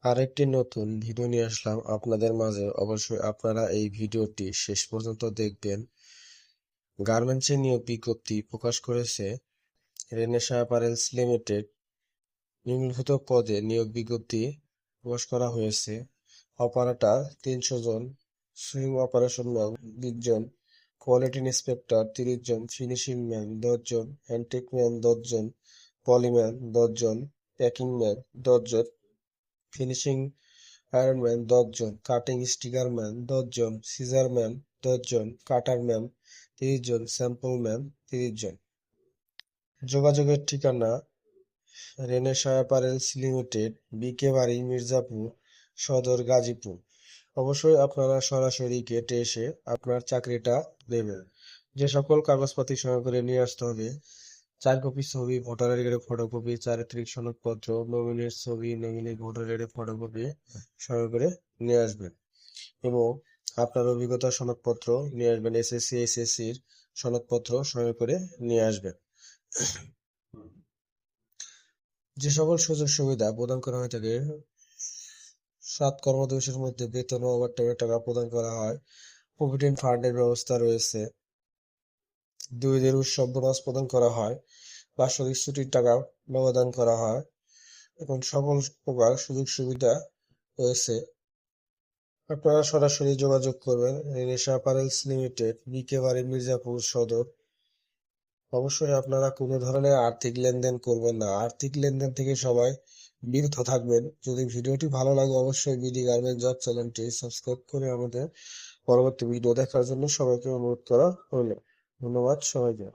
আরেকটি নতুন ভিডিও নিয়ে আসলাম আপনাদের মাঝে। অবশ্যই আপনারা এই ভিডিওটি শেষ পর্যন্ত দেখবেন। গার্মেন্টসে নিয়োগ বিজ্ঞপ্তি প্রকাশ করেছে রেনেসাঁ অ্যাপারেলস লিমিটেড। নিম্নলিখিত পদে নিয়োগ বিজ্ঞপ্তি প্রকাশ করা হয়েছে। অপারেটর 300 জন, সুইং অপারেশন ম্যান 20 জন, কোয়ালিটি ইন্সপেক্টর 30 জন, ফিনিশিং ম্যান 10 জন, হ্যান্ডটেক ম্যান 10 জন, পলিম্যান 10 জন, প্যাকিং ম্যান 10 জন, ফিনিশিং আয়রনম্যান 10 জন, কাটিং স্টিকার ম্যান 10 জন, সিজার ম্যান 10 জন, কাটার ম্যান 30 জন, স্যাম্পল ম্যান 30 জন। যোগাযোগের ঠিকানা রেনেসাঁ অ্যাপারেলস লিমিটেড, বিকে বাড়ি, মির্জাপুর সদর, গাজীপুর। অবশ্যই আপনারা সরাসরি গেটে এসে আপনার চাকরিটা দেবেন। যে সকল কাগজপাতি সঙ্গে করে নিয়ে আসতে হবে: 4 কপি ছবি, ভোটার আইডি কার্ডের ফটোকপি, চারিত্রিক সনদপত্র, নমিনির ছবি, নমিনি ভোটার আইডি ফটোকপি সঙ্গে করে নিয়ে আসবেন। এবং আপনার অভিজ্ঞতার সনদপত্র নিয়ে আসবেন। এসএসসি, এসএসসির সনদপত্র সঙ্গে করে নিয়ে আসবেন। যে সকল সুযোগ সুবিধা প্রদান করা হয়ে থাকে: 7 কর্মদিবসের মধ্যে বেতন ও ওভারটাইমের টাকা প্রদান করা হয়। প্রভিডেন্ট ফান্ডের ব্যবস্থা রয়েছে। 2 দিন উৎসব বোনাস প্রদান করা হয়। বাৎসরিক ছুটির টাকা ব্যবধান করা হয়। এবং সকল প্রকার সুযোগ সুবিধা রয়েছে। আপনারা সরাসরি যোগাযোগ করবেন রেনেসাঁ অ্যাপারেলস লিমিটেড, বিকে বাড়ি, মির্জাপুর সদর। অবশ্যই আপনারা কোনো ধরনের আর্থিক লেনদেন করবেন না। আর্থিক লেনদেন থেকে সবাই বিরত থাকবেন। যদি ভিডিওটি ভালো লাগে অবশ্যই বিডি গার্মেন্টস জব চ্যানেলটি সাবস্ক্রাইব করে আমাদের পরবর্তী ভিডিও দেখার জন্য সবাইকে অনুরোধ করা হলো। ধন্যবাদ সবাইকে।